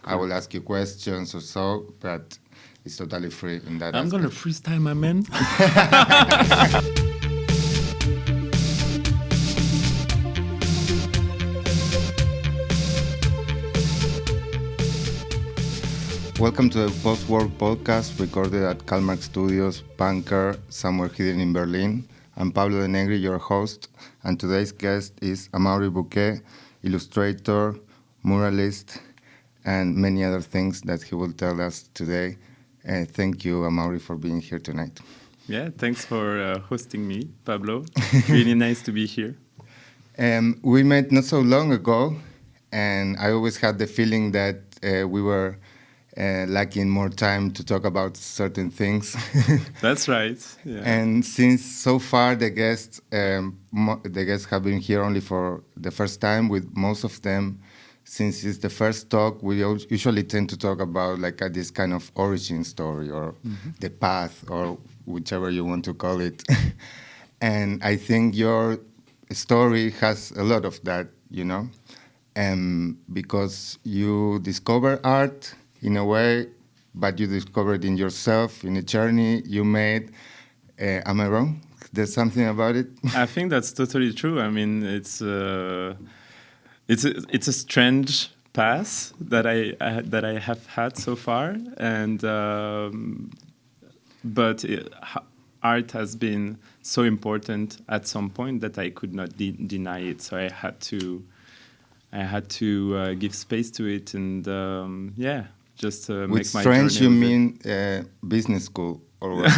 I will ask you questions or so, but it's totally free in that I'm going to freestyle, my man. Welcome to the Post-Work podcast recorded at Karl-Marx Studios, bunker, somewhere hidden in Berlin. I'm Pablo Denegri, your host, and today's guest is Amaury Bouquet, illustrator, muralist, and many other things that he will tell us today. Thank you, Amaury, for being here tonight. Yeah, thanks for hosting me, Pablo. Really nice to be here. We met not so long ago, and I always had the feeling that we were lacking more time to talk about certain things. That's right. Yeah. And since so far the guests have been here only for the first time, with most of them, since it's the first talk, we usually tend to talk about like this kind of origin story or the path or whichever you want to call it. And I think your story has a lot of that, you know, because you discover art in a way, but you discovered in yourself, in a journey you made. Am I wrong? There's something about it? I think that's totally true. I mean, it's a strange path that I have had so far, and but art has been so important at some point that I could not deny it. So I had to give space to it, and just with make my strange, journey. You mean business school or what?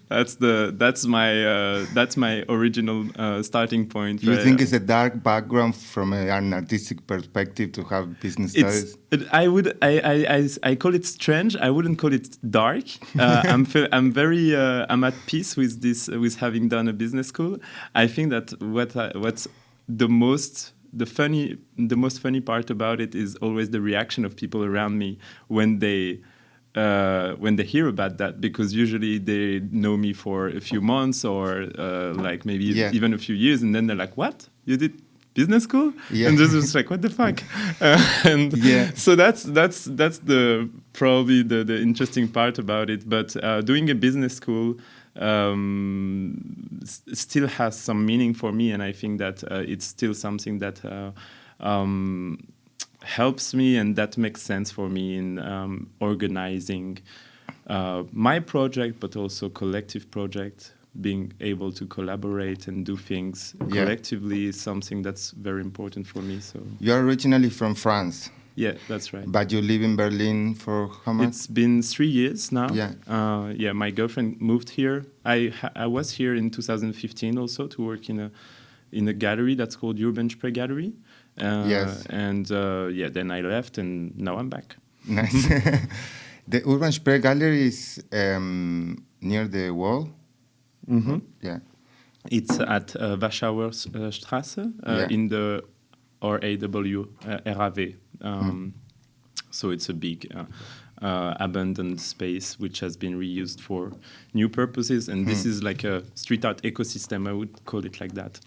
That's my original starting point. You think it's a dark background from an artistic perspective to have business studies? I call it strange. I wouldn't call it dark. I'm at peace with this, with having done a business school. I think that what's the most funny part about it is always the reaction of people around me when they hear about that, because usually they know me for a few months or like maybe even a few years, and then they're like, "What? You did business school?" And this is like, "What the fuck?" So that's the probably the interesting part about it. But doing a business school still has some meaning for me, and I think that it's still something that helps me, and that makes sense for me in organizing my project, but also collective project. Being able to collaborate and do things collectively is something that's very important for me. So you're originally from France. Yeah, that's right. But you live in Berlin for how much? It's been 3 years now. Yeah. My girlfriend moved here. I was here in 2015 also to work in a gallery that's called Urban Spray Gallery. And then I left, and now I'm back. Nice. The Urban Spray Gallery is near the wall. Mm-hmm. Yeah. It's at Warschauer Straße in the RAW RAW. So it's a big abandoned space which has been reused for new purposes, and this is like a street art ecosystem. I would call it like that.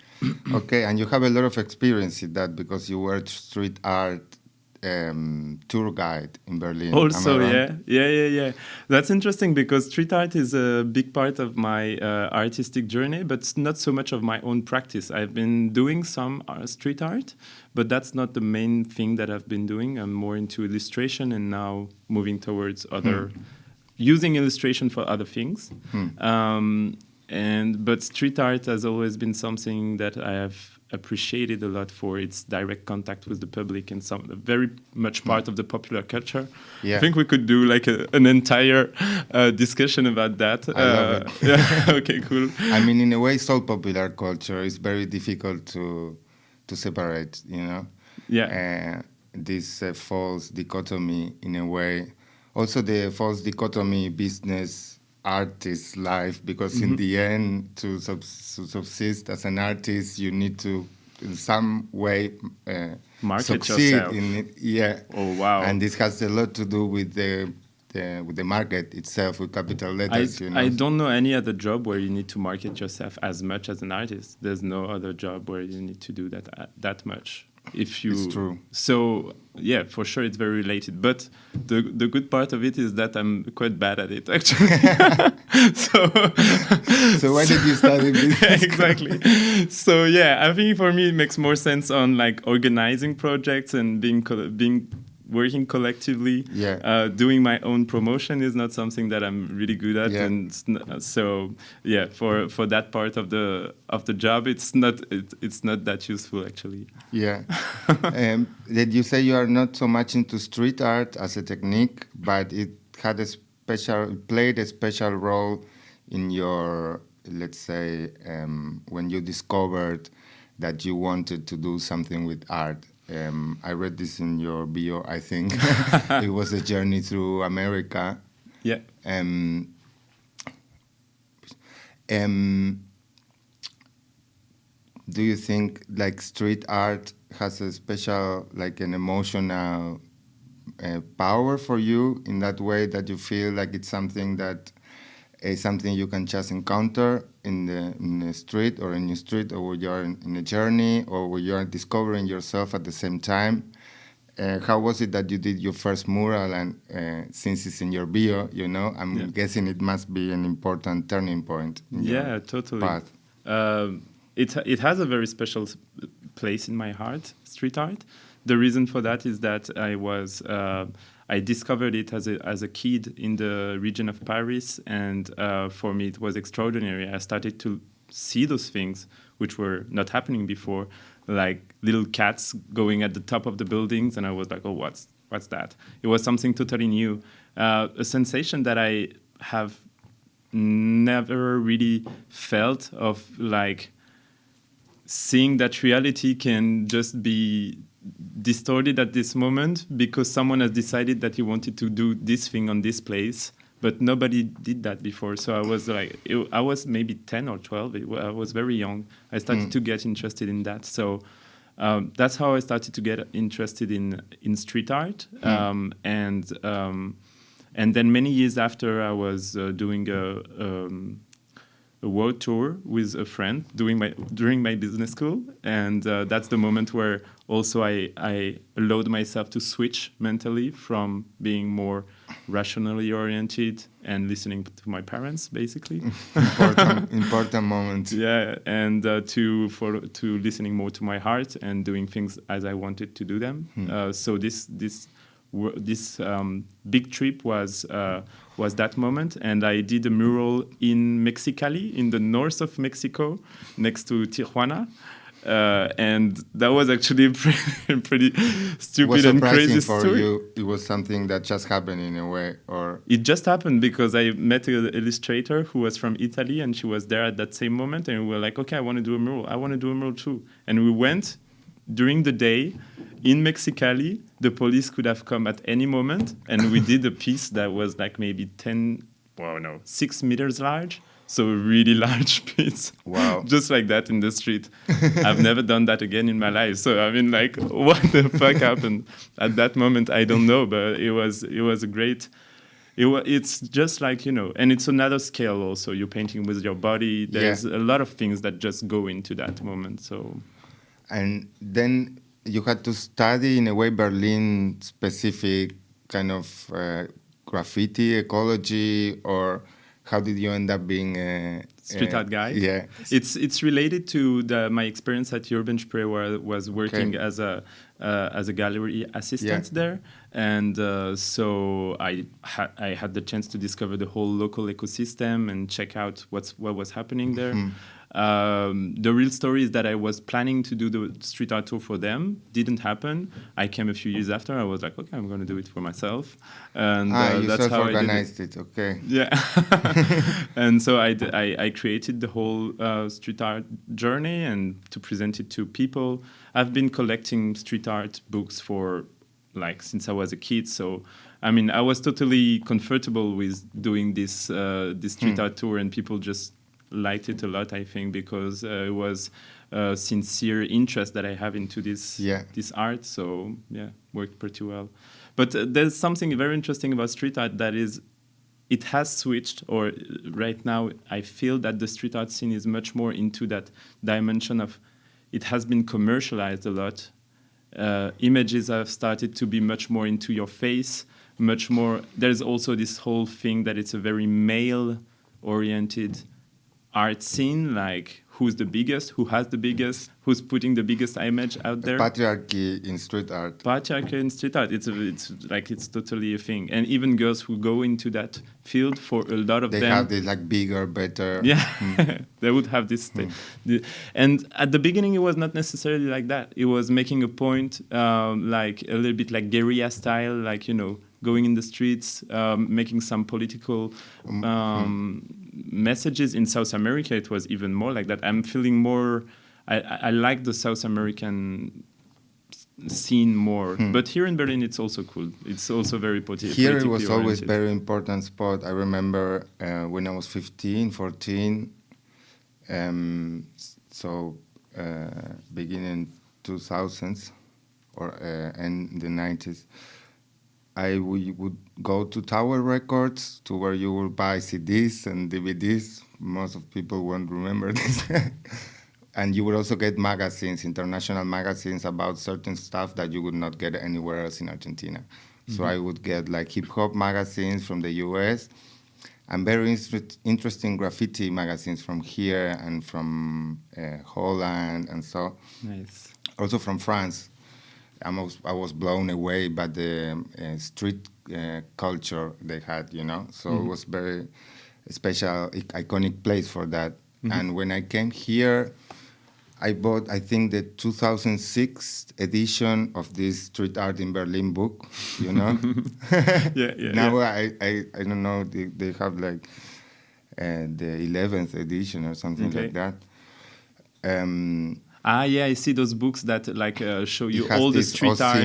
Okay, and you have a lot of experience in that because you were street art tour guide in Berlin. Also, yeah. That's interesting because street art is a big part of my artistic journey, but not so much of my own practice. I've been doing some street art, but that's not the main thing that I've been doing. I'm more into illustration, and now moving towards using illustration for other things. But street art has always been something that I have appreciated a lot for its direct contact with the public and very much part of the popular culture. Yeah. I think we could do like an entire discussion about that. I love it. Yeah. Okay, cool. I mean, in a way, it's all popular culture. It's very difficult to separate, you know? Yeah. This false dichotomy in a way. Also the false dichotomy business artist life, because in the end, to subsist as an artist, you need to in some way market succeed yourself. In it. Yeah. Oh wow. And this has a lot to do with the market itself, with capital letters. I don't know any other job where you need to market yourself as much as an artist. There's no other job where you need to do that much. If you, it's true. So yeah, for sure it's very related. But the good part of it is that I'm quite bad at it actually. so So why did you study business? exactly. So yeah, I think for me it makes more sense on like organizing projects and being working collectively. Yeah. Doing my own promotion is not something that I'm really good at, Yeah. and so yeah, for that part of the job, it's not that useful actually. Yeah. Did you say you are not so much into street art as a technique, but it played a special role in your, let's say, when you discovered that you wanted to do something with art? I read this in your bio, I think. It was a journey through America. Yeah. Do you think like street art has a special, like an emotional power for you in that way, that you feel like it's something that is something you can just encounter in the street, or in your street, or when you're in a journey, or when you're discovering yourself at the same time? How was it that you did your first mural? And since it's in your bio, I'm guessing it must be an important turning point in your totally path. It has a very special place in my heart, street art. The reason for that is that I discovered it as a kid in the region of Paris, and for me it was extraordinary. I started to see those things which were not happening before, like little cats going at the top of the buildings, and I was like, oh, what's that? It was something totally new, a sensation that I have never really felt, of like seeing that reality can just be distorted at this moment because someone has decided that he wanted to do this thing on this place, but nobody did that before. So I was like, I was maybe 10 or 12. I was very young. I started to get interested in that. So that's how I started to get interested in street art. And then many years after, I was doing a world tour with a friend during my business school, and that's the moment where also I allowed myself to switch mentally from being more rationally oriented and listening to my parents, basically. important moment. Yeah, and to listening more to my heart and doing things as I wanted to do them. So this big trip was that moment, and I did a mural in Mexicali, in the north of Mexico, next to Tijuana, and that was actually a pretty stupid and crazy for story. You, it was something that just happened in a way, or it just happened because I met an illustrator who was from Italy, and she was there at that same moment, and we were like, okay, I want to do a mural. I want to do a mural too, and we went during the day. In Mexicali, the police could have come at any moment, and we did a piece that was like maybe 6 meters large, so a really large piece. Wow. Just like that in the street. I've never done that again in my life. So I mean, like, what the fuck happened at that moment? I don't know, but it was a great. It's just like, and it's another scale also. You're painting with your body. There's a lot of things that just go into that moment. So, and then you had to study in a way Berlin specific kind of graffiti ecology, or how did you end up being a street art guy? Yeah, it's related to my experience at Urban Spree, where I was working as a gallery assistant there, and so I had the chance to discover the whole local ecosystem and check out what was happening there. The real story is that I was planning to do the street art tour for them. Didn't happen. I came a few years after. I was like, okay, I'm going to do it for myself. And you that's how I self-organized it. Okay. Yeah. And so I created the whole street art journey and to present it to people. I've been collecting street art books for since I was a kid. So I mean, I was totally comfortable with doing this street art tour, and people just liked it a lot, I think, because it was a sincere interest that I have into this art. So yeah, worked pretty well. But there's something very interesting about street art, that is, it has switched, or right now I feel that the street art scene is much more into that dimension of, it has been commercialized a lot, images have started to be much more into your face, much more. There's also this whole thing that it's a very male-oriented art scene, like who's the biggest, who has the biggest, who's putting the biggest image out there. Patriarchy in street art. Patriarchy in street art. It's totally a thing. And even girls who go into that field, for a lot of they them, have this like bigger, better. Yeah, they would have this. And at the beginning, it was not necessarily like that. It was making a point, like a little bit like guerrilla style, like, you know, going in the streets, making some political messages. In South America, it was even more like that. I'm feeling more. I like the South American scene more, but here in Berlin, it's also cool. It's also very Here it was always oriented. very important spot. I remember when I was 15, 14, beginning 2000s or in the 90s, we would go to Tower Records, to where you will buy CDs and DVDs. Most of people won't remember this. And you would also get magazines, international magazines about certain stuff that you would not get anywhere else in Argentina. So I would get like hip hop magazines from the US and very interesting graffiti magazines from here and from Holland and so. Nice. Also from France. I was blown away by the street culture they had, you know. So it was very special, iconic place for that. And when I came here, I bought, I think, the 2006 edition of this Street Art in Berlin book, you know? Now I don't know, they have like the 11th edition or something like that. Yeah, I see those books that like show you all the street art.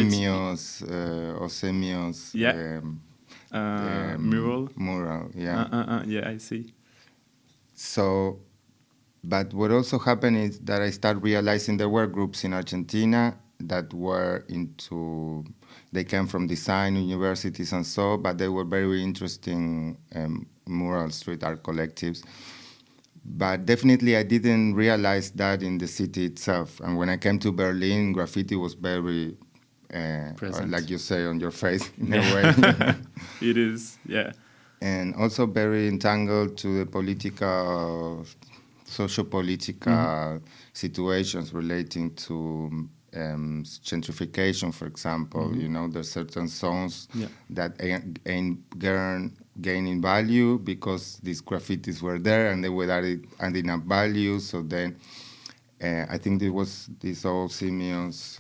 Osemios. Mural. Mural, yeah. Yeah, I see. So, but what also happened is that I started realizing there were groups in Argentina that were they came from design universities and so, but they were very interesting mural street art collectives. But definitely I didn't realize that in the city itself. And when I came to Berlin, graffiti was very, like you say, on your face in a way. It is, yeah. And also very entangled to the political, socio-political situations relating to gentrification, for example. You know, there's certain zones that ain't gaining value because these graffitis were there and they were adding up value. So then I think there was this old Simeon's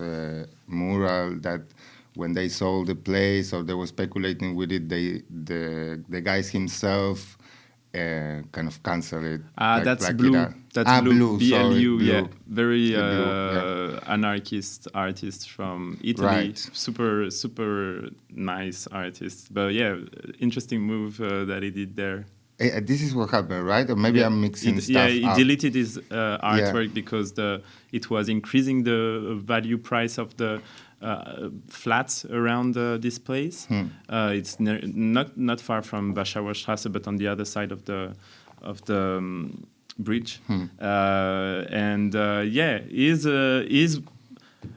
mural that when they sold the place or they were speculating with it, the guys himself kind of canceled it. That's blue. That's blue. BLU, blue. Yeah. Very anarchist artist from Italy. Right. Super, super nice artist. But yeah, interesting move that he did there. This is what happened, right? Or maybe I'm mixing stuff up. Yeah, he deleted his artwork because it was increasing the value price of the flats around this place. It's not far from Warschauer Straße, but on the other side of the bridge. He's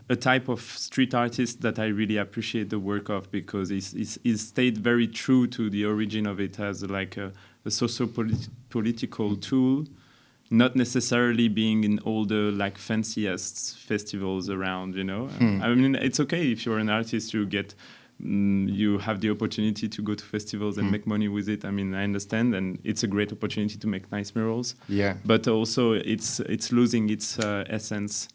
a type of street artist that I really appreciate the work of because he's stayed very true to the origin of it as like a socio-political tool, not necessarily being in all the like fanciest festivals around, you know. I mean, it's okay if you're an artist, you have the opportunity to go to festivals and make money with it. I mean, I understand, and it's a great opportunity to make nice murals. Yeah. But also, it's losing its essence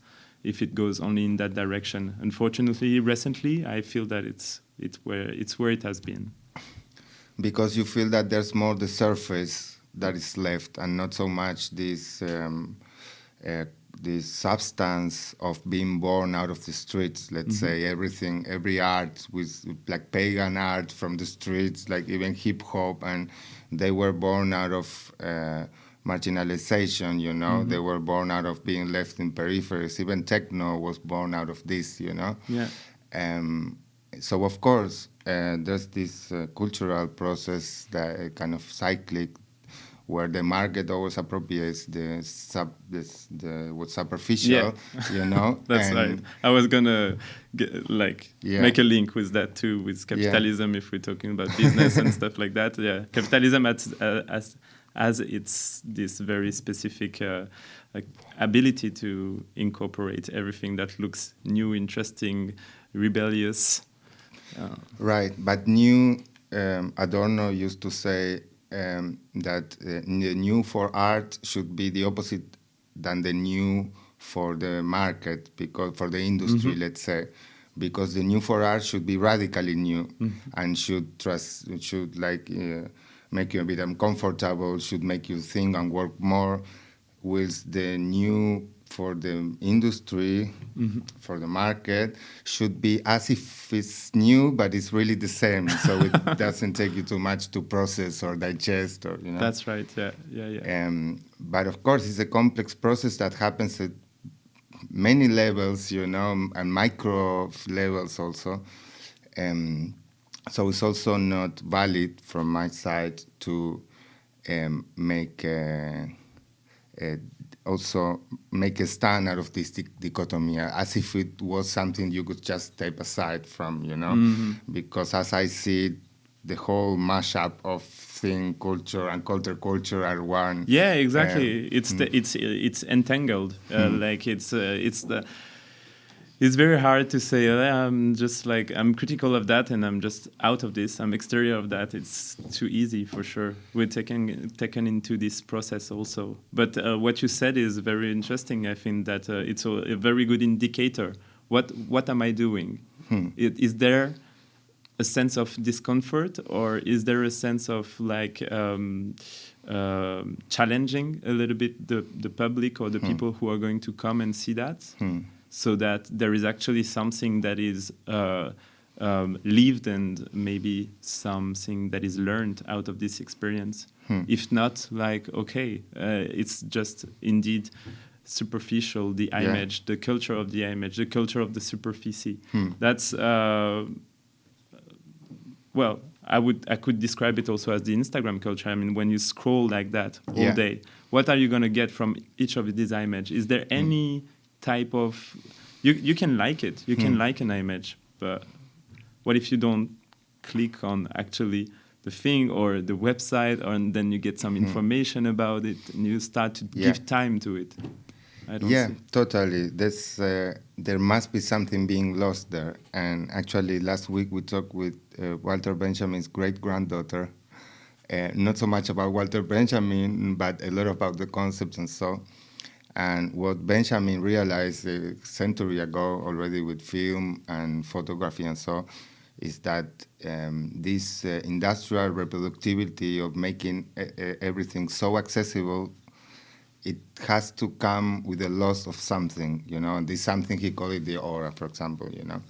if it goes only in that direction. Unfortunately, recently, I feel that it's where it has been. Because you feel that there's more the surface that is left, and not so much this substance of being born out of the streets. Let's say every art with like pagan art from the streets, like even hip hop, and they were born out of marginalization. You know, they were born out of being left in peripheries. Even techno was born out of this. You know. Yeah. So of course there's this cultural process that kind of cyclic, where the market always appropriates what's superficial, you know. That's right. I was gonna make a link with that too, with capitalism, if we're talking about business and stuff like that. Yeah, capitalism as it's this very specific ability to incorporate everything that looks new, interesting, rebellious. Right, but new. Adorno used to say that the new for art should be the opposite than the new for the market, because for the industry, let's say, because the new for art should be radically new and should make you a bit uncomfortable, should make you think and work more, whilst the new for the industry, for the market, should be as if it's new, but it's really the same. So it doesn't take you too much to process or digest, or you know. That's right. Yeah. But of course, it's a complex process that happens at many levels, you know, and micro levels also. So it's also not valid from my side to make a stand out of this dichotomy, as if it was something you could just step aside from, you know, because as I see it, the whole mashup of thing, culture and counterculture are one. Yeah, exactly. It's entangled. It's very hard to say, I'm critical of that and I'm just out of this, I'm exterior of that. It's too easy for sure. We're taken into this process also. But what you said is very interesting. I think that it's a very good indicator. What am I doing? Is there a sense of discomfort, or is there a sense of challenging a little bit the public or the people who are going to come and see that? So that there is actually something that is lived and maybe something that is learned out of this experience. If not, it's just indeed superficial, the image, the culture of the image, the culture of the superficie. That's, I could describe it also as the Instagram culture. I mean, when you scroll like that all day, what are you going to get from each of these images? Is there any type of you can like it, you can like an image, but what if you don't click on actually the thing or the website, and then you get some information about it and you start to give time to it? I don't see. Totally. There must be something being lost there. And actually last week we talked with Walter Benjamin's great-granddaughter, not so much about Walter Benjamin, but a lot about the concepts and so. And what Benjamin realized a century ago already with film and photography and so is that this industrial reproductivity of making everything so accessible, it has to come with a loss of something, you know, and this something he called it the aura, for example, you know.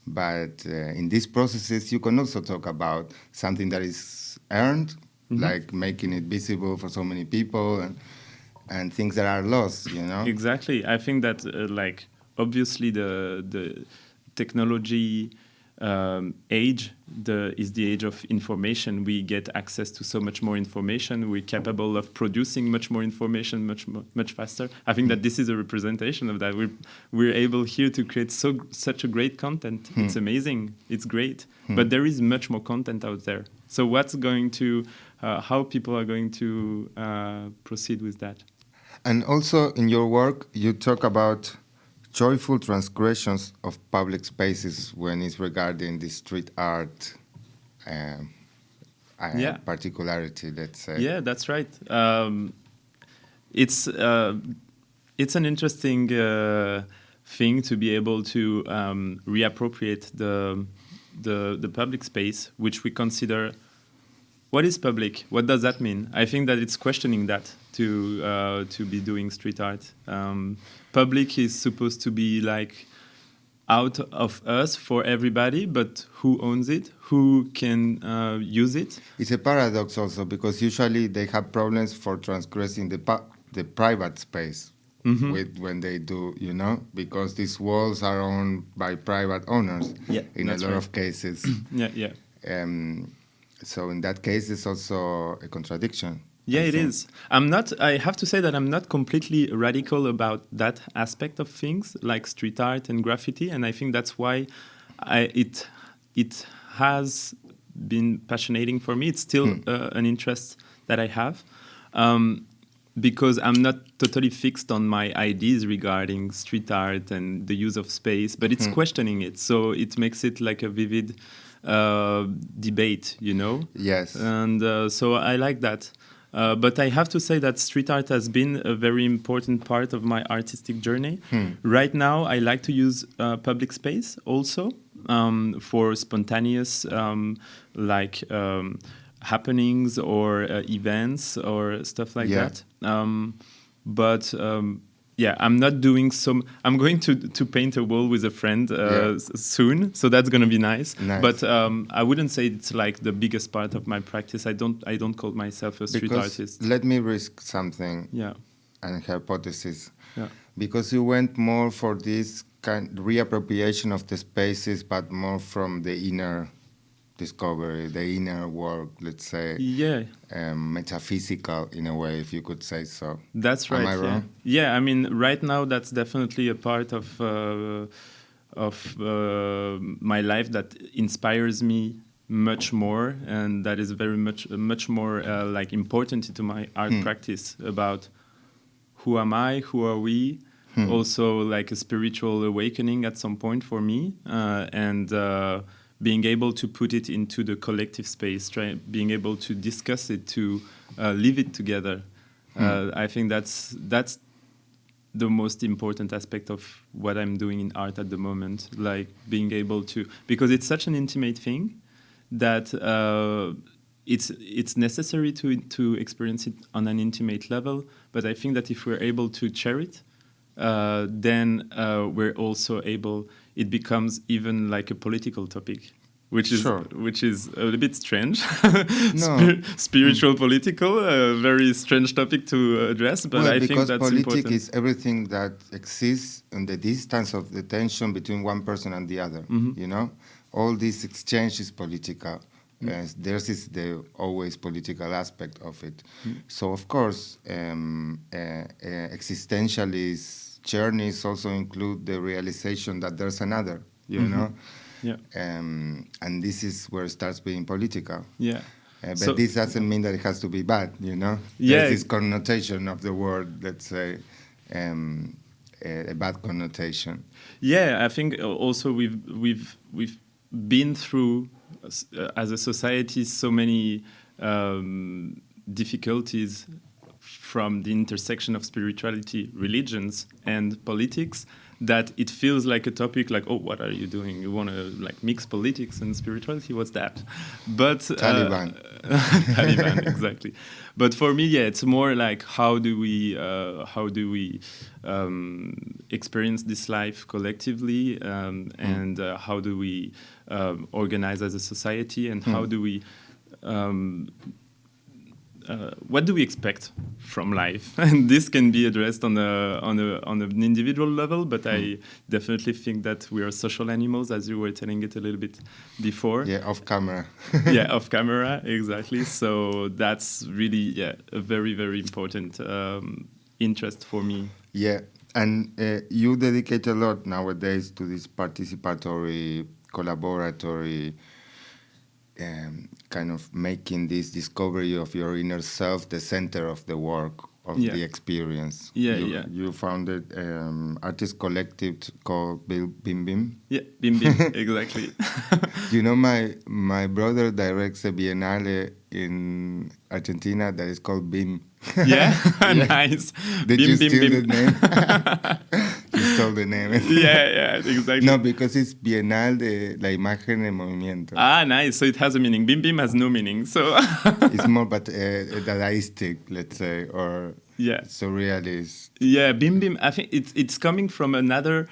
But in these processes, you can also talk about something that is earned, like making it visible for so many people, and things that are lost, you know? Exactly. I think that, obviously the technology age is the age of information. We get access to so much more information. We're capable of producing much more information much faster. I think that this is a representation of that. We're able here to create such a great content. It's amazing. It's great. But there is much more content out there. So what's going to, how people are going to proceed with that? And also in your work, you talk about joyful transgressions of public spaces when it's regarding the street art particularity, let's say. Yeah, that's right. It's an interesting thing to be able to reappropriate the public space, which we consider. What is public? What does that mean? I think that it's questioning that to be doing street art. Public is supposed to be like out of us for everybody, but who owns it? Who can use it? It's a paradox also, because usually they have problems for transgressing the private space when they do, you know, because these walls are owned by private owners in a lot of cases. Yeah. So in that case, it's also a contradiction. Yeah, it is. I have to say that I'm not completely radical about that aspect of things, like street art and graffiti, and I think that's why it has been passionating for me. It's still an interest that I have. Because I'm not totally fixed on my ideas regarding street art and the use of space, but it's questioning it. So it makes it like a vivid debate, you know? Yes. And so I like that. But I have to say that street art has been a very important part of my artistic journey. Right now, I like to use public space also for spontaneous happenings or events or stuff like that. Yeah, I'm not doing some. I'm going to paint a wall with a friend soon, so that's gonna be nice. But I wouldn't say it's like the biggest part of my practice. I don't call myself a street artist. Let me risk something. Yeah. An hypothesis. Yeah. Because you went more for this kind reappropriation of the spaces, but more from the inner discovery, the inner work, let's say. Yeah. Metaphysical in a way, if you could say so. That's right. Am I wrong? Yeah, I mean, right now that's definitely a part of my life that inspires me much more, and that is very much more like important to my art practice about who am I, who are we. Also, like a spiritual awakening at some point for me, and being able to put it into the collective space, being able to discuss it, to live it together. I think that's the most important aspect of what I'm doing in art at the moment, like being able to, because it's such an intimate thing that it's necessary to experience it on an intimate level. But I think that if we're able to share it, then we're also able. It becomes even like a political topic, which is a little bit strange. Spiritual, political, a very strange topic to address. But I think that's important. Politics is everything that exists in the distance of the tension between one person and the other. You know, all this exchange is political. There's is the always political aspect of it. So of course, existentialist journeys also include the realization that there's another, you know? Yeah. And this is where it starts being political. Yeah. But this doesn't mean that it has to be bad, you know? Yeah. There's this connotation of the word, let's say, a bad connotation. Yeah, I think also we've been through, as a society, so many difficulties from the intersection of spirituality, religions, and politics, that it feels like a topic like, oh, what are you doing? You want to like mix politics and spirituality? What's that? But Taliban. Taliban, exactly. But for me, yeah, it's more like how do we experience this life collectively, and how do we organize as a society, and how do we what do we expect from life? And this can be addressed on an individual level, but I definitely think that we are social animals, as you were telling it a little bit before. Yeah, off camera. Yeah, off camera, exactly. So that's really a very, very important interest for me. Yeah, and you dedicate a lot nowadays to this participatory, collaboratory, kind of making this discovery of your inner self the center of the work, of the experience. You founded artist collective called Bim Bim. Yeah, Bim Bim, exactly. You know, my brother directs a biennale in Argentina that is called Bim. Yeah, nice. Did Bim, you Bim, steal Bim. the name? You stole the name. Yeah, exactly. No, because it's Bienal de la Imagen en Movimiento. Ah, nice. So it has a meaning. Bim Bim has no meaning. So it's more but Dadaistic, let's say, or surrealist. Yeah, Bim Bim. I think it's coming from another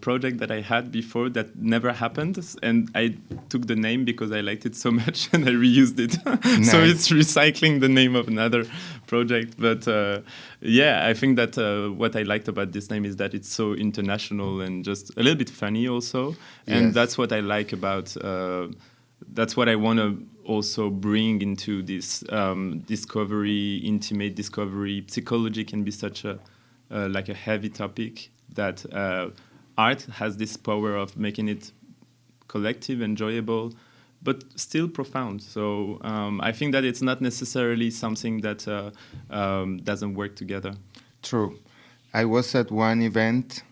project that I had before that never happened, and I took the name because I liked it so much and I reused it. Nice. So it's recycling the name of another project. But I think that what I liked about this name is that it's so international and just a little bit funny also. And that's what I like about that's what I want to also bring into this discovery, intimate discovery. Psychology can be such a like a heavy topic that art has this power of making it collective, enjoyable, but still profound. So I think that it's not necessarily something that doesn't work together. True. I was at one event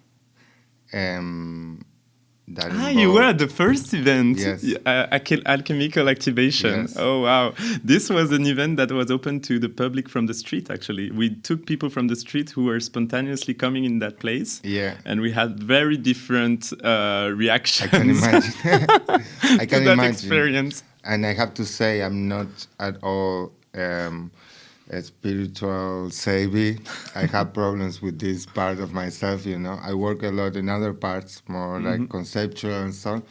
that You were at the first event. Yes. Alchemical activation. Yes. Oh, wow. This was an event that was open to the public from the street, actually. We took people from the street who were spontaneously coming in that place. Yeah. And we had very different reactions. I can imagine. I can to that imagine. experience. And I have to say, I'm not at all a spiritual savvy. I have problems with this part of myself, you know. I work a lot in other parts, more like conceptual and so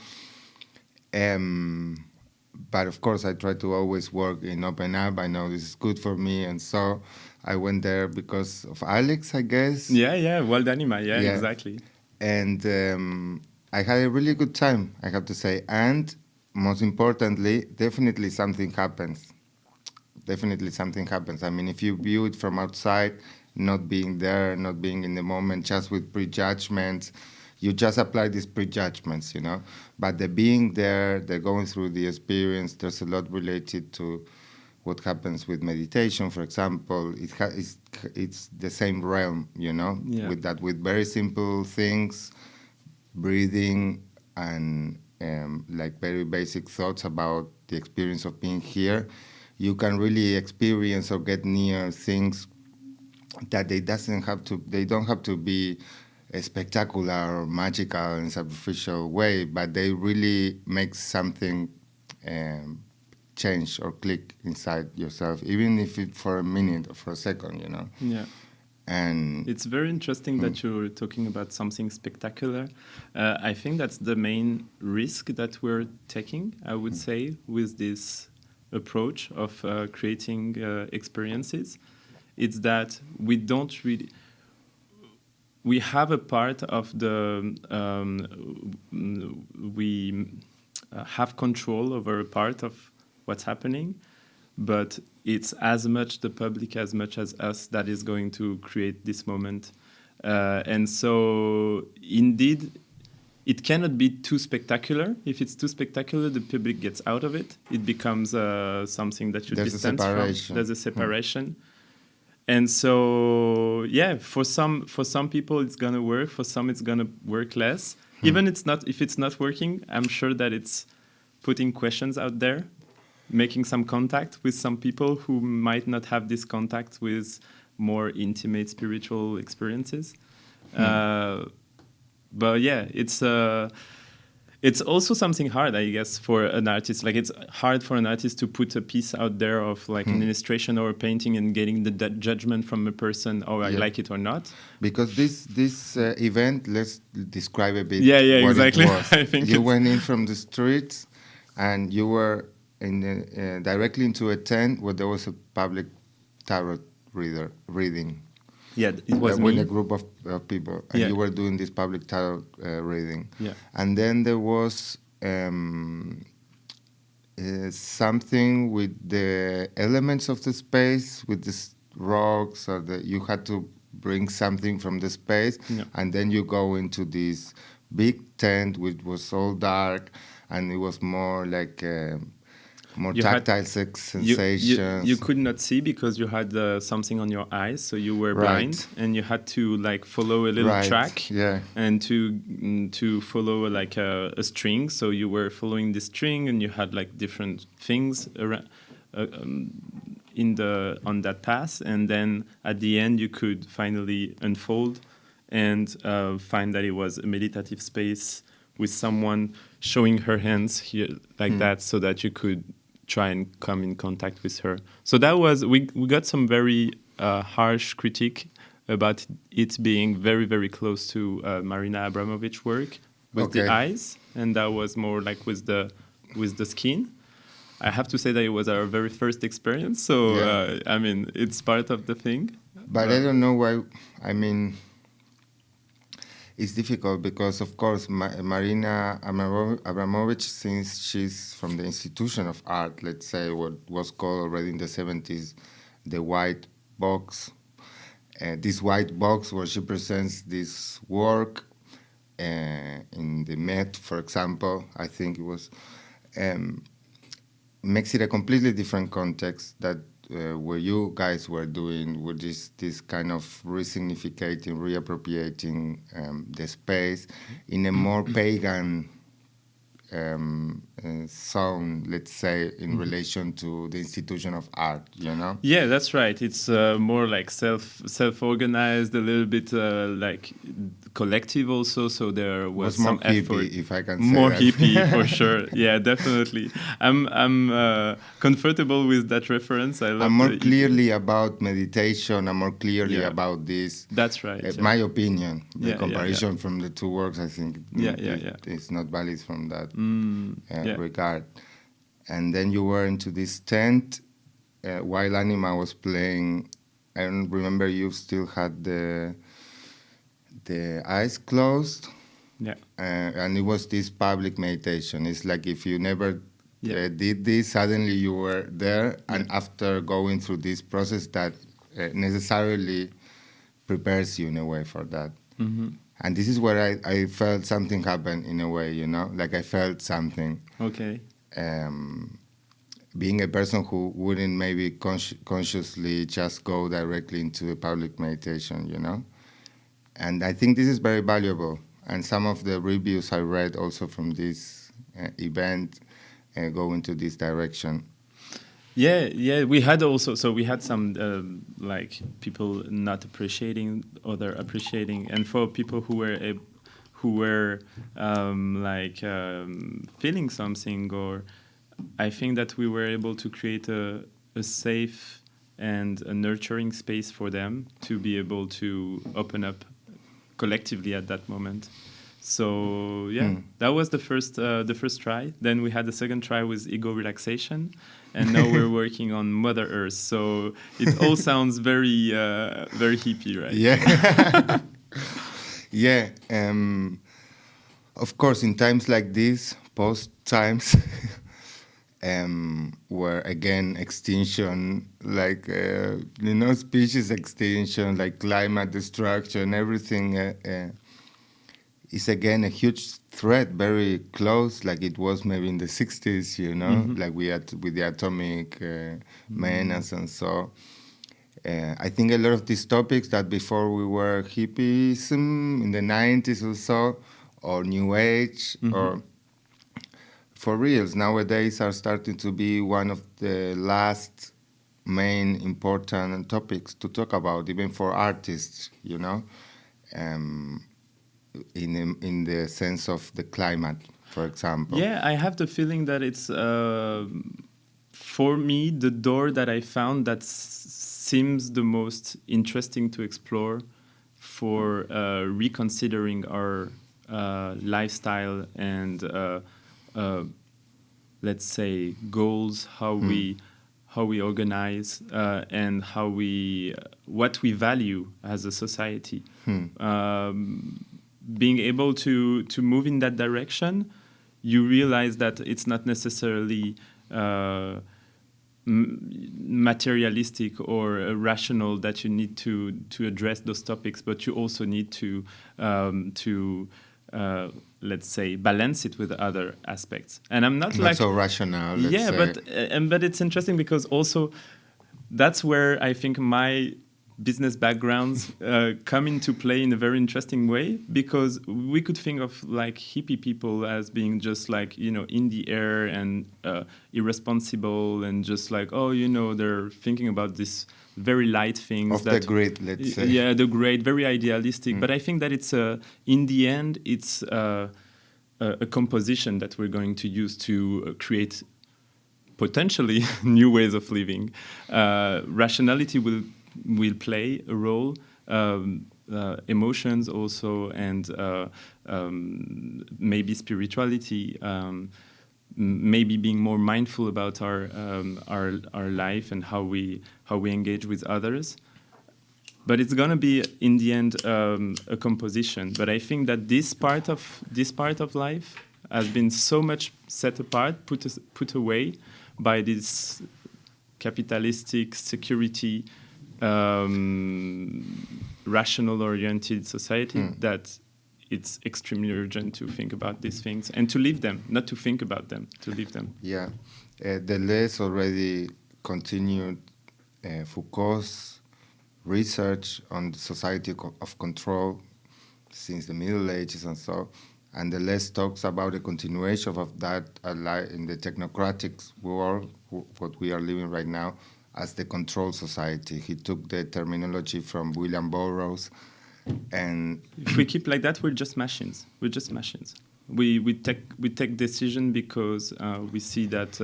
on. But of course, I try to always work in open up. I know this is good for me. And so I went there because of Alex, I guess. Yeah, Wild Anima, yeah, exactly. And I had a really good time, I have to say. And most importantly, definitely something happens. Definitely something happens. I mean, if you view it from outside, not being there, not being in the moment, just with prejudgments, you just apply these prejudgments, you know. But the being there, the going through the experience, there's a lot related to what happens with meditation, for example. It's the same realm, you know, with very simple things, breathing and like very basic thoughts about the experience of being here. You can really experience or get near things that they don't have to be spectacular or magical in a superficial way, but they really make something change or click inside yourself, even if it's for a minute or for a second, you know. Yeah. And it's very interesting that you're talking about something spectacular. I think that's the main risk that we're taking, I would say, with this approach of creating experiences. It's that we have a part of the we have control over a part of what's happening, but it's as much the public as much as us that is going to create this moment. And so indeed it cannot be too spectacular. If it's too spectacular, the public gets out of it. It becomes something that you distance from. There's a separation. And so, yeah, for some people it's gonna work. For some, it's gonna work less. Even if it's not working, I'm sure that it's putting questions out there, making some contact with some people who might not have this contact with more intimate spiritual experiences. But yeah, it's also something hard, I guess, for an artist. Like, it's hard for an artist to put a piece out there of like an illustration or a painting and getting the judgment from a person, I like it or not. Because this event, let's describe a bit. Yeah, what exactly. It was. I think you went in from the streets, and you were in directly into a tent where there was a public tarot reading. Yeah, it was with me. a group of people, and you were doing this public tarot reading. Yeah. And then there was something with the elements of the space, with the rocks, or you had to bring something from the space, and then you go into this big tent, which was all dark, and it was more like more tactile sensations. You could not see because you had something on your eyes, so you were blind, and you had to like follow a little track, and to follow like a string. So you were following the string, and you had like different things around, on that path, and then at the end you could finally unfold and find that it was a meditative space with someone showing her hands here like that, so that you could try and come in contact with her. So that was, we got some very harsh critique about it being very, very close to Marina Abramovich's work with the eyes, and that was more like with the skin. I have to say that it was our very first experience, so I mean, it's part of the thing. But I don't know why, I mean, it's difficult because, of course, Marina Abramovich, since she's from the institution of art, let's say what was called already in the 70s the white box, this white box where she presents this work in the Met, for example, I think it was, makes it a completely different context that where you guys were doing, with this kind of resignificating, reappropriating the space in a more pagan zone, let's say, in relation to the institution of art, you know? Yeah, that's right. It's more like self-organized, a little bit like collective also. So there was some more hippie, effort. if I can say More that. hippie for sure. Yeah, definitely. I'm comfortable with that reference. I love. I'm more clearly about meditation. I'm more clearly about this. That's right. My opinion. The Yeah, comparison from the two works, I think, it's not valid from that regard. And then you were into this tent while Anima was playing. I don't remember, you still had the eyes closed. Yeah. And it was this public meditation. It's like if you never did this, suddenly you were there, and after going through this process that necessarily prepares you in a way for that. Mm-hmm. And this is where I felt something happen in a way, you know, like I felt something. Okay. Being a person who wouldn't maybe consciously just go directly into a public meditation, you know. And I think this is very valuable. And some of the reviews I read also from this event go into this direction. Yeah, we had also, so we had some like people not appreciating, other appreciating, and for people who were feeling something, or I think that we were able to create a safe and a nurturing space for them to be able to open up collectively at that moment. So that was the first try. Then we had the second try with ego relaxation, and now we're working on Mother Earth. So it all sounds very very hippie, right? Yeah. Yeah. Of course, in times like this, post times, where again extinction, like species extinction, like climate destruction, everything is again a huge threat, very close, like it was maybe in the 60s, you know, like we had with the atomic menace and so. I think a lot of these topics that before we were hippism in the 90s or so, or New Age, or for reals nowadays are starting to be one of the last main important topics to talk about, even for artists, you know, in the sense of the climate, for example. Yeah, I have the feeling that it's for me the door that I found that seems the most interesting to explore for reconsidering our lifestyle and let's say goals, how we organize and how what we value as a society. Being able to move in that direction, you realize that it's not necessarily materialistic or rational that you need to address those topics, but you also need to let's say balance it with other aspects. And I'm not like so rational. Let's say. But it's interesting because also that's where I think my business backgrounds come into play in a very interesting way, because we could think of like hippie people as being just like, you know, in the air and irresponsible and just like, oh, you know, they're thinking about this very light things. Of the grid, let's say. Yeah, the grid, very idealistic. But I think that it's, in the end, it's a composition that we're going to use to create potentially new ways of living. Rationality will play a role, emotions also, and maybe spirituality, maybe being more mindful about our life and how we engage with others. but it's gonna be in the end a composition. But I think that this part of life has been so much set apart, put away by this capitalistic security, rational-oriented society that it's extremely urgent to think about these things and to live them, not to think about them, to live them. Yeah, Deleuze already continued Foucault's research on the society of control since the Middle Ages and so. And Deleuze talks about the continuation of that in the technocratic world, what we are living right now, as the control society. He took the terminology from William Burroughs. And if we keep like that, we're just machines. We're just machines. We take decision because we see that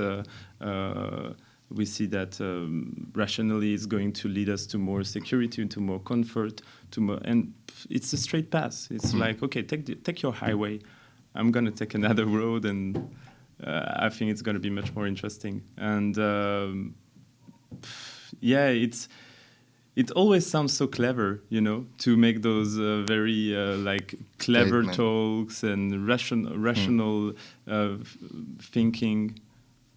rationally is going to lead us to more security, to more comfort, to more, and it's a straight path. It's like, okay, take your highway. I'm gonna take another road, and I think it's gonna be much more interesting. And it always sounds so clever, to make those very like clever Statement. talks and rational thinking.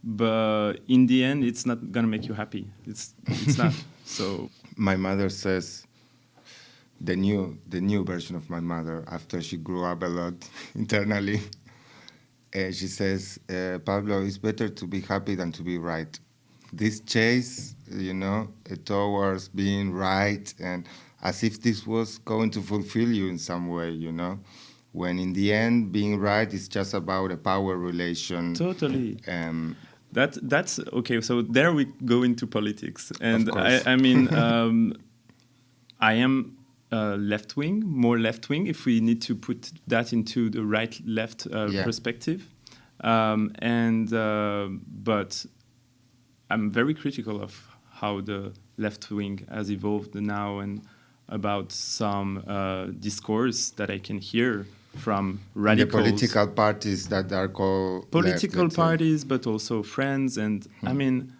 But in the end, it's not gonna make you happy. It's not. So my mother says, the new version of my mother, after she grew up a lot internally, she says, Pablo, it's better to be happy than to be right. This chase, towards being right, and as if this was going to fulfill you in some way, when in the end, being right is just about a power relation. Totally. That's okay. So there we go into politics, and Of course. I mean, I am left wing, more left wing. If we need to put that into the right-left perspective, but I'm very critical of how the left wing has evolved now, and about some discourse that I can hear from radicals. The political parties that are called political left, parties, but also friends. And I mean,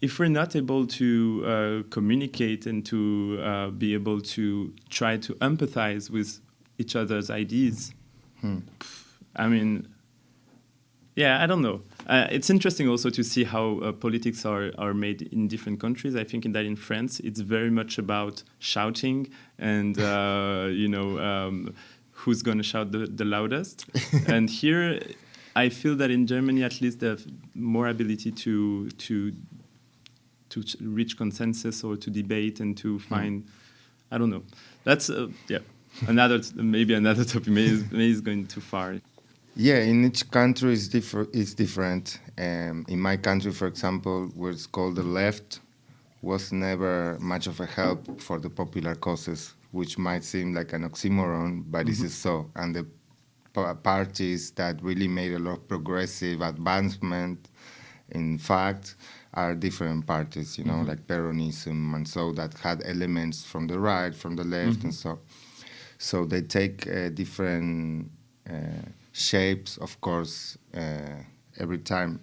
if we're not able to communicate and to be able to try to empathize with each other's ideas, I mean, yeah, I don't know. It's interesting also to see how politics are made in different countries. I think that in France, it's very much about shouting and, who's going to shout the loudest. And here, I feel that in Germany, at least, they have more ability to reach consensus or to debate and to find, I don't know. That's, maybe another topic. Maybe is going too far. Yeah, in each country it's different. In my country, for example, what's called the left was never much of a help for the popular causes, which might seem like an oxymoron, but this is so. And the parties that really made a lot of progressive advancement, in fact, are different parties, like Peronism, and so that had elements from the right, from the left, and so. So they take different shapes, of course, every time,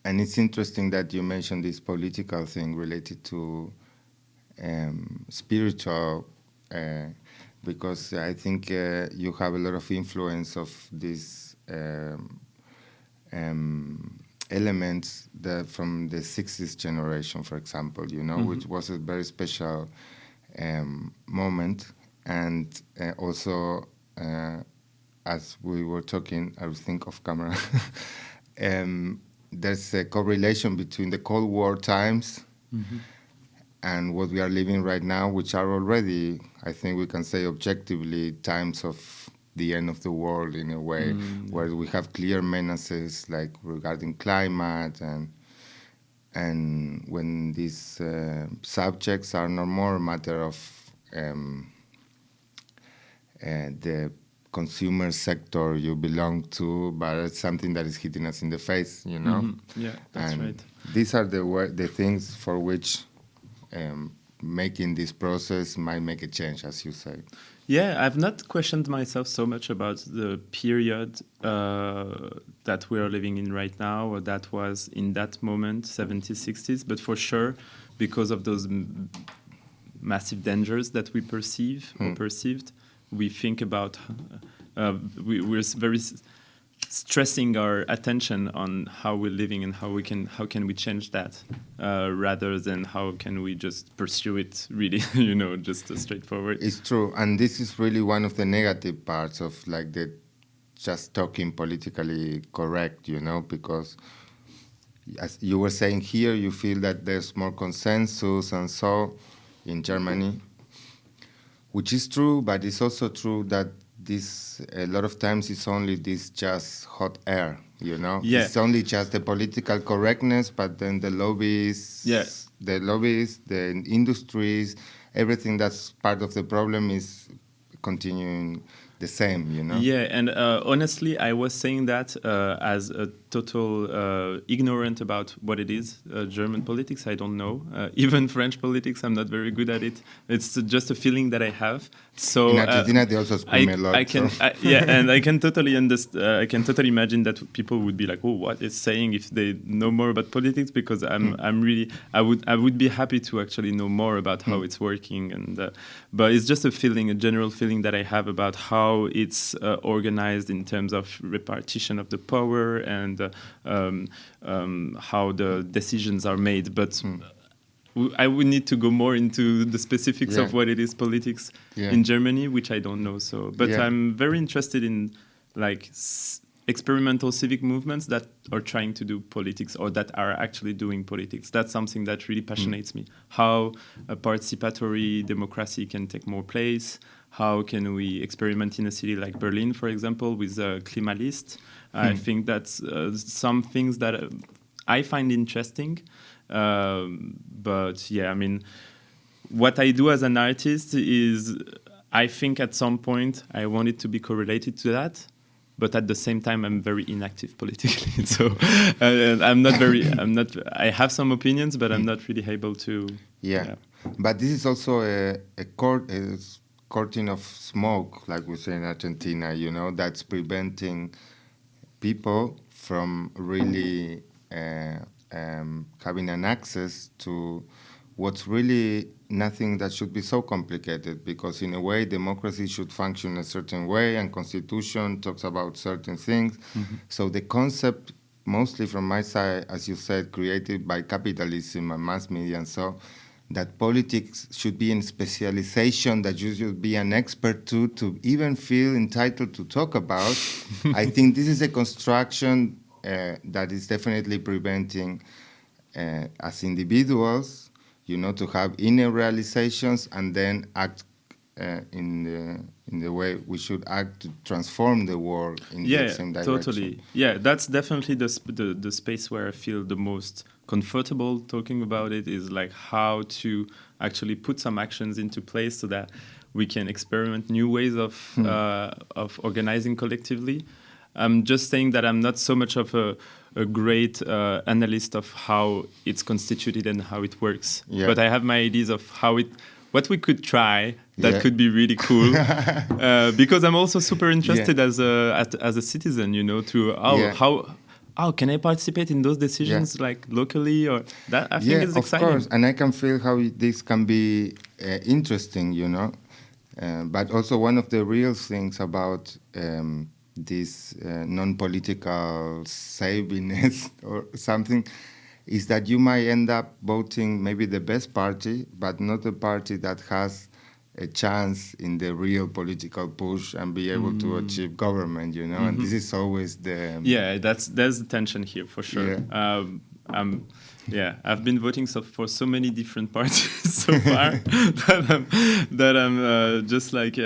and it's interesting that you mentioned this political thing related to spiritual, because I think you have a lot of influence of these elements from the 60s generation, for example, which was a very special moment. And also, as we were talking, I was thinking off camera, there's a correlation between the Cold War times and what we are living right now, which are already, I think we can say objectively, times of the end of the world in a way, where we have clear menaces like regarding climate, and when these subjects are no more a matter of the consumer sector you belong to, but it's something that is hitting us in the face, Yeah, that's right. These are the things for which making this process might make a change, as you say. Yeah, I've not questioned myself so much about the period that we are living in right now, or that was in that moment, 70s, 60s, but for sure, because of those massive dangers that we perceive or perceived, we think about, we're very stressing our attention on how we're living and how can we change that, rather than how can we just pursue it really, just straightforward. It's true, and this is really one of the negative parts of like the just talking politically correct, because as you were saying here, you feel that there's more consensus and so in Germany, which is true, but it's also true that this a lot of times it's only this just hot air, Yeah. It's only just the political correctness, but then the lobbies, Yeah. the industries, everything that's part of the problem is continuing the same, Yeah, and honestly, I was saying that as a total ignorant about what it is, German politics. I don't know. Even French politics, I'm not very good at it. It's just a feeling that I have. So in Argentina, they also scream a lot. I can, so. yeah, and I can totally understand. I can totally imagine that people would be like, "Oh, what is saying?" If they know more about politics, because I'm really, I would be happy to actually know more about how it's working, and but it's just a feeling, a general feeling that I have about how it's organized in terms of repartition of the power and how the decisions are made. But I would need to go more into the specifics of what it is politics in Germany, which I don't know. So, but I'm very interested in like experimental civic movements that are trying to do politics or that are actually doing politics. That's something that really passionates me. How a participatory democracy can take more place. How can we experiment in a city like Berlin, for example, with a Klimalist? I think that's some things that I find interesting. But yeah, I mean, what I do as an artist is, I think at some point I want it to be correlated to that. But at the same time, I'm very inactive politically. So I have some opinions, but I'm not really able to. Yeah. But this is also a curtain of smoke, like we say in Argentina, that's preventing people from really having an access to what's really nothing that should be so complicated, because in a way democracy should function a certain way and constitution talks about certain things. So the concept, mostly from my side, as you said, created by capitalism and mass media and so, that politics should be in specialization, that you should be an expert to even feel entitled to talk about. I think this is a construction that is definitely preventing as individuals, to have inner realizations and then act in the way we should act to transform the world in the same direction. Totally. Yeah, that's definitely the space where I feel the most comfortable talking about it, is like how to actually put some actions into place so that we can experiment new ways of organizing collectively. I'm just saying that I'm not so much of a great analyst of how it's constituted and how it works. But I have my ideas of what we could try that could be really cool. Because I'm also super interested as a citizen, how can I participate in those decisions like locally, or that I think is exciting. Of course, and I can feel how this can be interesting, but also one of the real things about this non-political savviness or something is that you might end up voting maybe the best party, but not a party that has a chance in the real political push and be able to achieve government, and this is always the... there's the tension here for sure. I've been voting for so many different parties so far that I'm just like,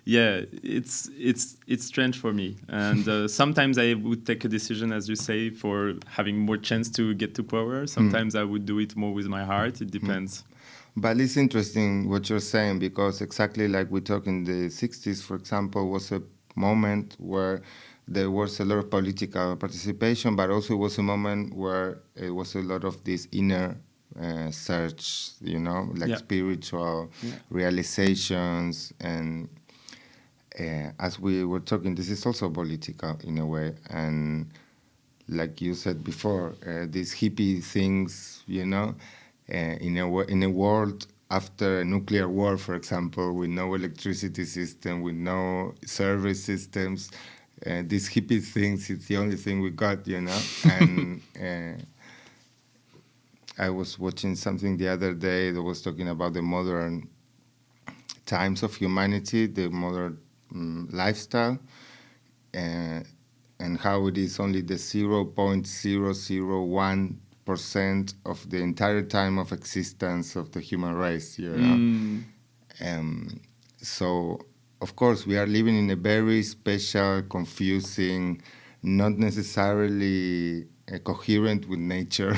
it's strange for me. And sometimes I would take a decision, as you say, for having more chance to get to power. Sometimes I would do it more with my heart. It depends. But it's interesting what you're saying, because exactly like we talked in the 60s, for example, was a moment where there was a lot of political participation, but also it was a moment where it was a lot of this inner search, spiritual realizations. And as we were talking, this is also political in a way, and like you said before, these hippie things, in a world after a nuclear war, for example, with no electricity system, with no service systems, these hippie things, it's the only thing we got, And I was watching something the other day that was talking about the modern times of humanity, the modern lifestyle, and how it is only the 0.001% of the entire time of existence of the human race, So, of course, we are living in a very special, confusing, not necessarily coherent with nature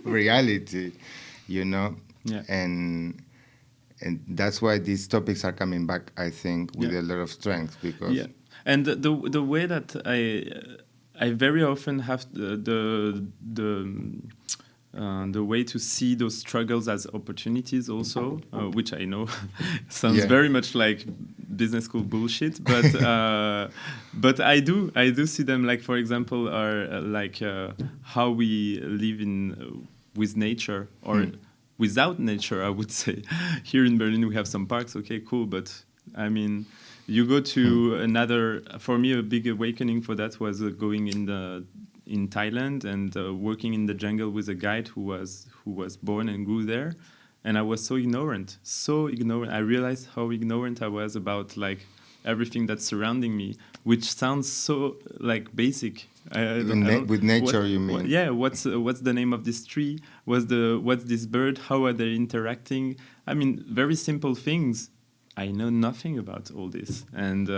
reality, Yeah. And that's why these topics are coming back, I think, with a lot of strength, because and the way that I very often have the way to see those struggles as opportunities also, which I know sounds very much like business school bullshit, but but I do see them, like, for example, are how we live in with nature or without nature, I would say. Here in Berlin we have some parks, okay, cool, but I mean, you go to another. For me, a big awakening for that was going in Thailand and working in the jungle with a guide who was born and grew there, and I was so ignorant. I realized how ignorant I was about like everything that's surrounding me, which sounds so like basic. With nature, you mean? What's the name of this tree? What's this bird? How are they interacting? I mean, very simple things. I know nothing about all this, and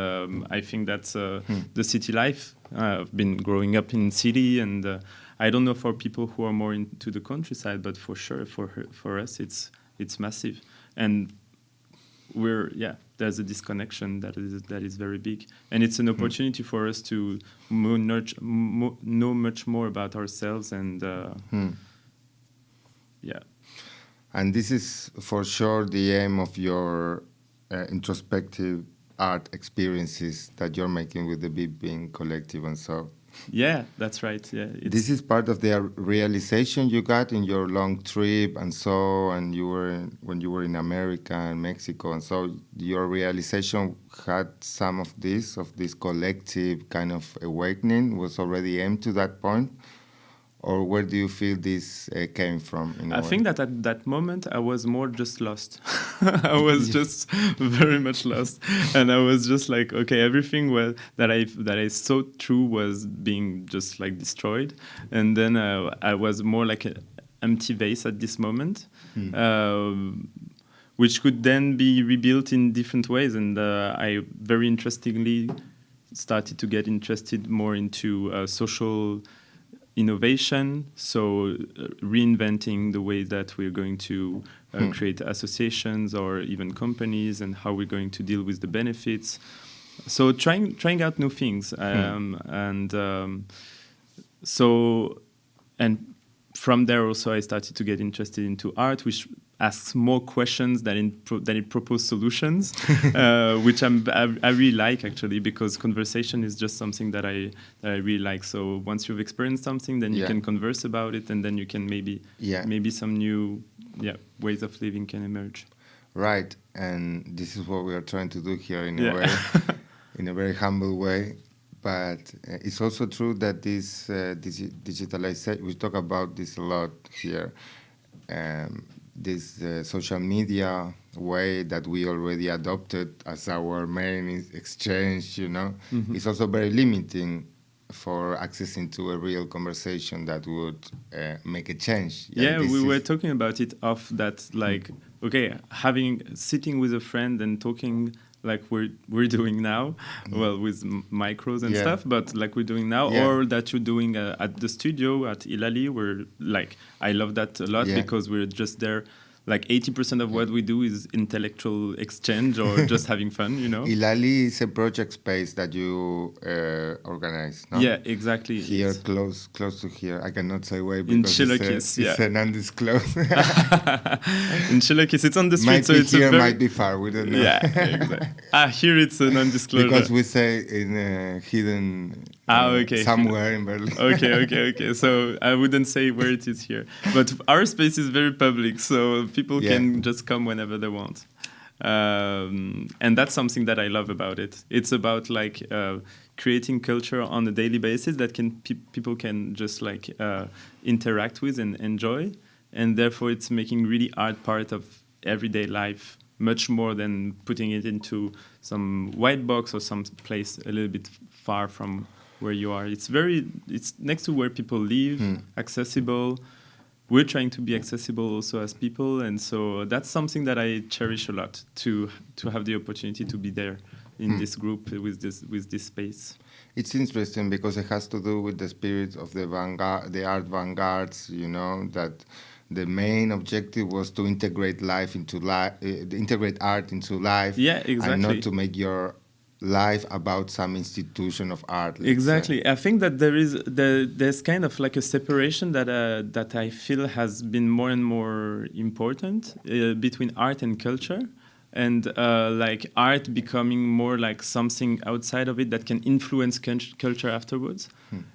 I think that's the city life. I've been growing up in city, and I don't know for people who are more into the countryside, but for sure for us it's massive, and there's a disconnection that is very big, and it's an opportunity for us to know much more about ourselves, and And this is for sure the aim of your introspective art experiences that you're making with the Bim Bim collective, and so. Yeah, that's right. Yeah, this is part of the realization you got in your long trip, and so, and when you were in America and Mexico, and so your realization had some of this collective kind of awakening was already aimed to that point. Or where do you feel this came from? I think that at that moment I was more just lost. I was just very much lost, and I was just like, okay, everything that I saw through was being just like destroyed, and then I was more like an empty vase at this moment, which could then be rebuilt in different ways, and I very interestingly started to get interested more into social innovation, so reinventing the way that we're going to create associations or even companies, and how we're going to deal with the benefits. So trying out new things, and from there also I started to get interested into art, which asks more questions than it proposes solutions, which I really like, actually, because conversation is just something that I really like. So once you've experienced something, then you can converse about it, and then you can maybe some new ways of living can emerge. Right, and this is what we are trying to do here in a way, in a very humble way. But it's also true that this digitalization, we talk about this a lot here, this social media way that we already adopted as our main exchange, is also very limiting for accessing to a real conversation that would make a change. Yeah, we were talking about it off that, like, okay, sitting with a friend and talking like we're doing now, well, with micros and stuff, but like we're doing now, or that you're doing at the studio at Ilali, where, like, I love that a lot, because we're just there like 80% of what we do is intellectual exchange or just having fun, you know. Ilali is a project space that you organize, no? Yeah, exactly. Here, close to here. I cannot say where In because Chilokis, it's an undisclosed. In Chilokis, it's on the street, Might so be it's here, a very... might be far. We don't know. Yeah, exactly. Here it's a non-disclosure. Because we say in a hidden okay. somewhere in Berlin. Okay. So I wouldn't say where it is here, but our space is very public, so people can just come whenever they want. And that's something that I love about it. It's about like creating culture on a daily basis that people can just like interact with and enjoy, and therefore it's making really art part of everyday life, much more than putting it into some white box or some place a little bit far from where you are. It's next to where people live, accessible. We're trying to be accessible also as people, and so that's something that I cherish a lot, to have the opportunity to be there in this group with this space. It's interesting because it has to do with the spirit of the art vanguards, you know, that the main objective was to integrate integrate art into life. Yeah, exactly. And not to make your life about some institution of art. Exactly. I think that there's kind of like a separation that I feel has been more and more important between art and culture, and like art becoming more like something outside of it that can influence culture afterwards.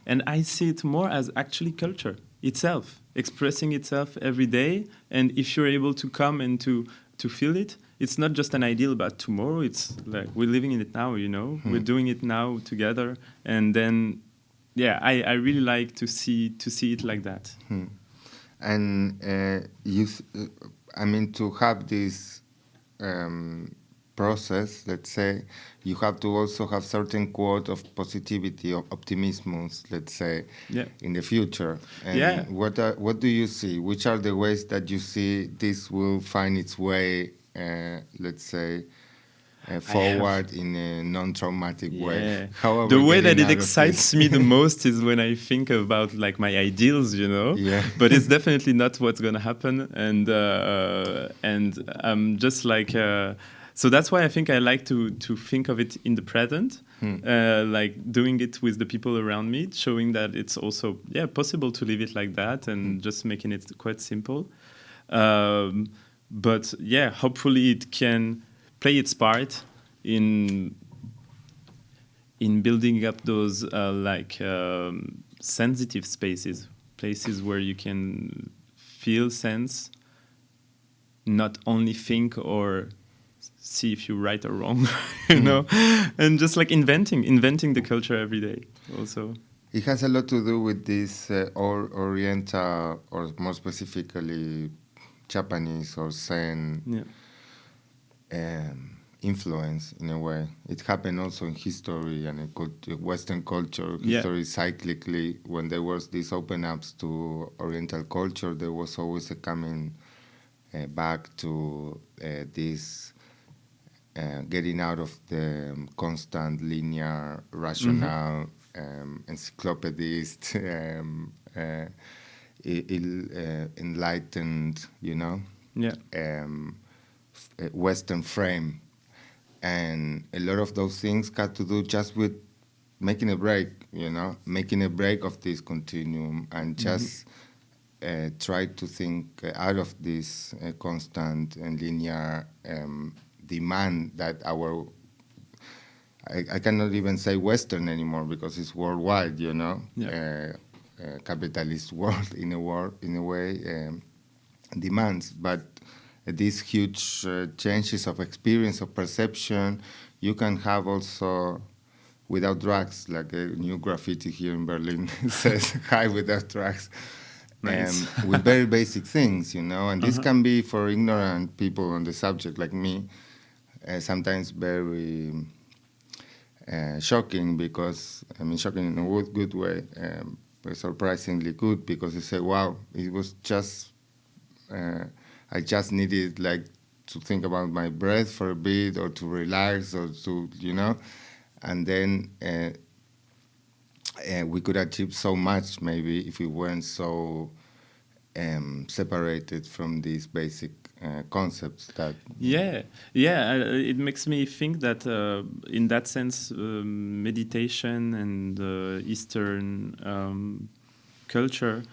And I see it more as actually culture itself, expressing itself every day. And if you're able to come and to feel it, it's not just an ideal about tomorrow. It's like we're living in it now, you know. We're doing it now together, and then, yeah, I really like to see it like that. And I mean, to have this process, let's say, you have to also have certain quote of positivity, of optimism, let's say, in the future. And what do you see? Which are the ways that you see this will find its way, let's say, forward in a non-traumatic way? The way that it excites me the most is when I think about like my ideals, you know. But it's definitely not what's going to happen, and I'm just like so that's why I think I like to think of it in the present, like doing it with the people around me, showing that it's also possible to live it like that, and just making it quite simple. But hopefully it can play its part in building up those sensitive spaces, places where you can feel, sense, not only think or see if you're right or wrong, you know, and just like inventing the culture every day also. It has a lot to do with this Oriental, or more specifically Japanese or Zen influence in a way. It happened also in history and in Western culture. History cyclically, when there was these open ups to Oriental culture, there was always a coming back to this getting out of the constant linear, rational, encyclopedist, enlightened, you know, Western frame. And a lot of those things got to do just with making a break, you know, making a break of this continuum, and just try to think out of this constant and linear demand that I cannot even say Western anymore because it's worldwide, you know, capitalist world in a way demands. But these huge changes of experience, of perception, you can have also without drugs, like a new graffiti here in Berlin says, "Hi without drugs." Nice. With very basic things, you know, and this can be for ignorant people on the subject like me, sometimes very shocking, because, I mean, shocking in a good way, but surprisingly good, because you say, wow, it was just, I just needed like to think about my breath for a bit, or to relax, or to, you know, and then we could achieve so much maybe if we weren't so separated from these basic concepts that it makes me think that in that sense meditation and Eastern culture,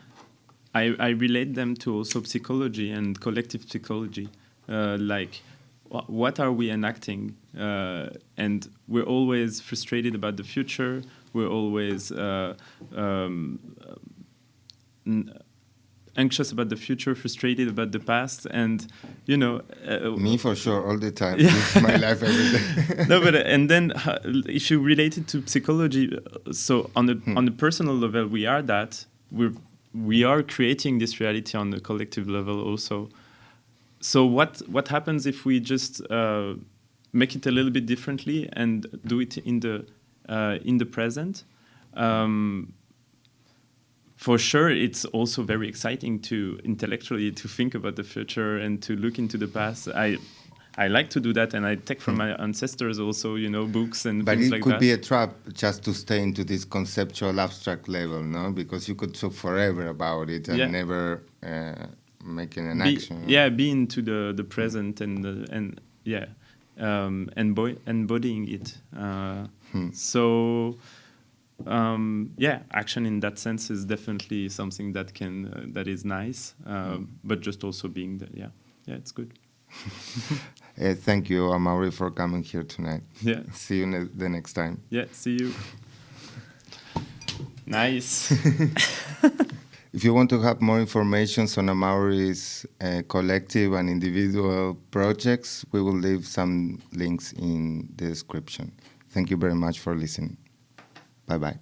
I relate them to also psychology and collective psychology, like what are we enacting, and we're always frustrated about the future, we're always anxious about the future, frustrated about the past, and me for sure all the time. This is my life every day. No, but and then if you relate it to psychology, so on the personal level, we are creating this reality on the collective level also. So what happens if we just make it a little bit differently and do it in the present? For sure, it's also very exciting to intellectually to think about the future and to look into the past. I like to do that, and I take from my ancestors also, books and things like that. But it could be a trap just to stay into this conceptual abstract level, no? Because you could talk forever about it and never making an action. Yeah, be into the present and embodying it. So. Action in that sense is definitely something that is nice, but just also being there. Yeah, it's good. Thank you, Amaury, for coming here tonight. Yeah. See you the next time. Yeah, see you. Nice. If you want to have more information on Amaury's collective and individual projects, we will leave some links in the description. Thank you very much for listening. Bye-bye.